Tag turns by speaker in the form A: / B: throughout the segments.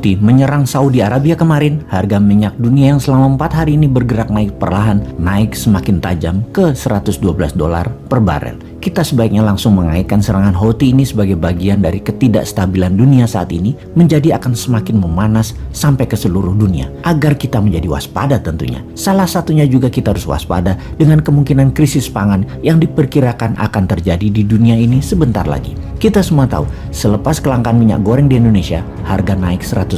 A: Houthi menyerang Saudi Arabia kemarin, harga minyak dunia yang selama 4 hari ini bergerak naik perlahan, naik semakin tajam ke $112 per barel. Kita sebaiknya langsung mengaitkan serangan Houthi ini sebagai bagian dari ketidakstabilan dunia saat ini menjadi akan semakin memanas sampai ke seluruh dunia, agar kita menjadi waspada tentunya. Salah satunya juga kita harus waspada dengan kemungkinan krisis pangan yang diperkirakan akan terjadi di dunia ini sebentar lagi. Kita semua tahu, selepas kelangkaan minyak goreng di Indonesia, harga naik 100%.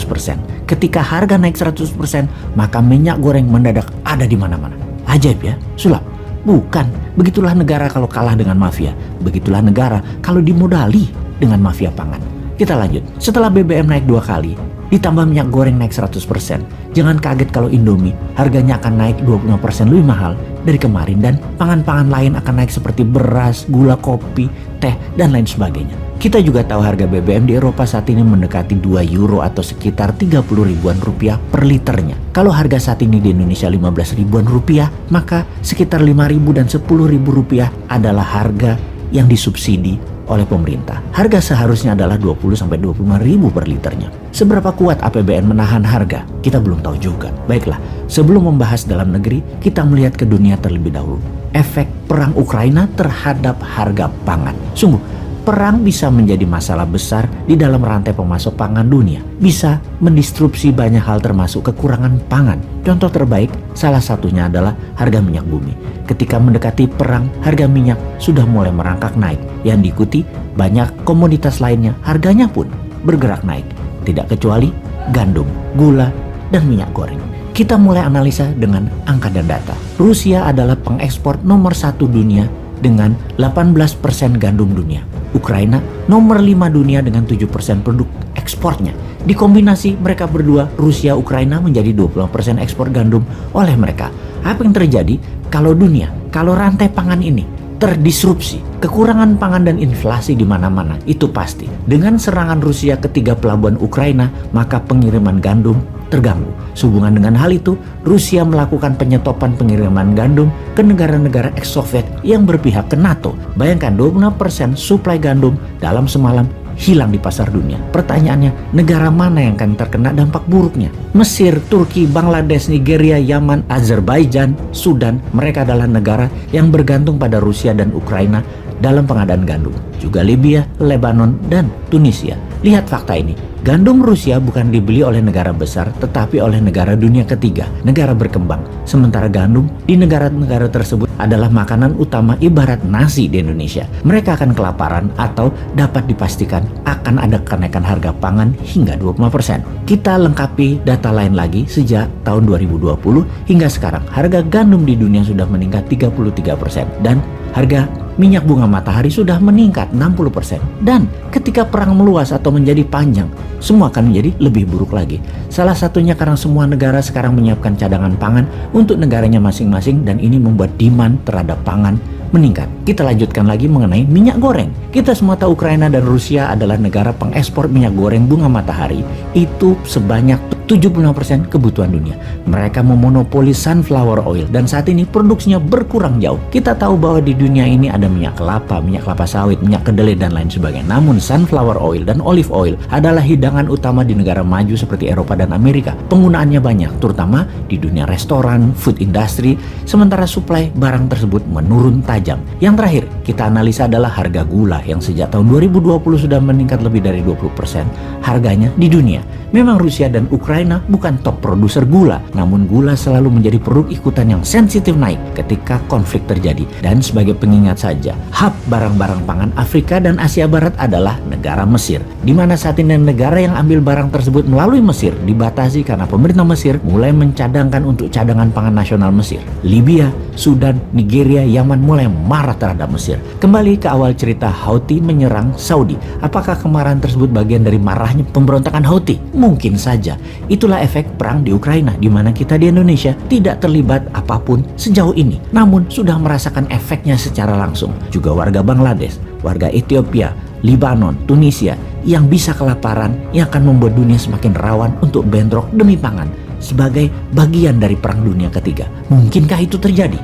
A: Ketika harga naik 100%, maka minyak goreng mendadak ada di mana-mana. Ajaib ya, sulap. Bukan, begitulah negara kalau kalah dengan mafia. Begitulah negara kalau dimodali dengan mafia pangan. Kita lanjut, setelah BBM naik 2 kali, ditambah minyak goreng naik 100%. Jangan kaget kalau Indomie harganya akan naik 25% lebih mahal dari kemarin. Dan pangan-pangan lain akan naik seperti beras, gula, kopi, teh, dan lain sebagainya. Kita juga tahu harga BBM di Eropa saat ini mendekati 2 euro atau sekitar 30 ribuan rupiah per liternya. Kalau harga saat ini di Indonesia 15 ribuan rupiah, maka sekitar 5 ribu dan 10 ribu rupiah adalah harga yang disubsidi oleh pemerintah. Harga seharusnya adalah 20 sampai 25 ribu per liternya. Seberapa kuat APBN menahan harga? Kita belum tahu juga. Baiklah, sebelum membahas dalam negeri, kita melihat ke dunia terlebih dahulu. Efek perang Ukraina terhadap harga pangan. Sungguh, perang bisa menjadi masalah besar di dalam rantai pemasok pangan dunia. Bisa mendistrupsi banyak hal termasuk kekurangan pangan. Contoh terbaik salah satunya adalah harga minyak bumi. Ketika mendekati perang, harga minyak sudah mulai merangkak naik. Yang diikuti banyak komoditas lainnya, harganya pun bergerak naik. Tidak kecuali gandum, gula, dan minyak goreng. Kita mulai analisa dengan angka dan data. Rusia adalah pengekspor nomor 1 dunia dengan 18% gandum dunia. Ukraina nomor 5 dunia dengan 7% produk ekspornya. Dikombinasi mereka berdua, Rusia, Ukraina menjadi 20% ekspor gandum oleh mereka. Apa yang terjadi kalau dunia, kalau rantai pangan ini terdisrupsi, kekurangan pangan dan inflasi di mana-mana, itu pasti. Dengan serangan Rusia ke 3 pelabuhan Ukraina, maka pengiriman gandum terganggu. Sehubungan dengan hal itu, Rusia melakukan penyetopan pengiriman gandum ke negara-negara ex-Soviet yang berpihak ke NATO. Bayangkan 26% suplai gandum dalam semalam hilang di pasar dunia. Pertanyaannya, negara mana yang akan terkena dampak buruknya? Mesir, Turki, Bangladesh, Nigeria, Yaman, Azerbaijan, Sudan, mereka adalah negara yang bergantung pada Rusia dan Ukraina dalam pengadaan gandum. Juga Libya, Lebanon, dan Tunisia. Lihat fakta ini. Gandum Rusia bukan dibeli oleh negara besar, tetapi oleh negara dunia ketiga, negara berkembang. Sementara gandum di negara-negara tersebut adalah makanan utama ibarat nasi di Indonesia. Mereka akan kelaparan atau dapat dipastikan akan ada kenaikan harga pangan hingga 25%. Kita lengkapi data lain lagi sejak tahun 2020 hingga sekarang. Harga gandum di dunia sudah meningkat 33% dan harga minyak bunga matahari sudah meningkat 60%. Dan ketika perang meluas atau menjadi panjang, semua akan menjadi lebih buruk lagi. Salah satunya karena semua negara sekarang menyiapkan cadangan pangan untuk negaranya masing-masing, dan ini membuat demand terhadap pangan meningkat. Kita lanjutkan lagi mengenai minyak goreng. Kita semua tahu Ukraina dan Rusia adalah negara pengekspor minyak goreng bunga matahari. Itu sebanyak 75% kebutuhan dunia. Mereka memonopoli sunflower oil dan saat ini produksinya berkurang jauh. Kita tahu bahwa di dunia ini ada minyak kelapa sawit, minyak kedelai dan lain sebagainya. Namun sunflower oil dan olive oil adalah hidangan utama di negara maju seperti Eropa dan Amerika. Penggunaannya banyak, terutama di dunia restoran, food industry, sementara suplai barang tersebut menurun tajam. Yang terakhir, kita analisa adalah harga gula yang sejak tahun 2020 sudah meningkat lebih dari 20% harganya di dunia. Memang Rusia dan Ukraina bukan top produser gula, namun gula selalu menjadi produk ikutan yang sensitif naik ketika konflik terjadi. Dan sebagai pengingat saja, hub barang-barang pangan Afrika dan Asia Barat adalah negara Mesir, di mana saat ini negara yang ambil barang tersebut melalui Mesir dibatasi karena pemerintah Mesir mulai mencadangkan untuk cadangan pangan nasional Mesir. Libya, Sudan, Nigeria, Yaman mulai marah terhadap Mesir. Kembali ke awal cerita, Houthi menyerang Saudi. Apakah kemarahan tersebut bagian dari marahnya pemberontakan Houthi? Mungkin saja. Itulah efek perang di Ukraina, di mana kita di Indonesia tidak terlibat apapun sejauh ini, namun sudah merasakan efeknya secara langsung. Juga warga Bangladesh, warga Ethiopia, Lebanon, Tunisia yang bisa kelaparan, yang akan membuat dunia semakin rawan untuk bentrok demi pangan sebagai bagian dari perang dunia ketiga. Mungkinkah itu terjadi?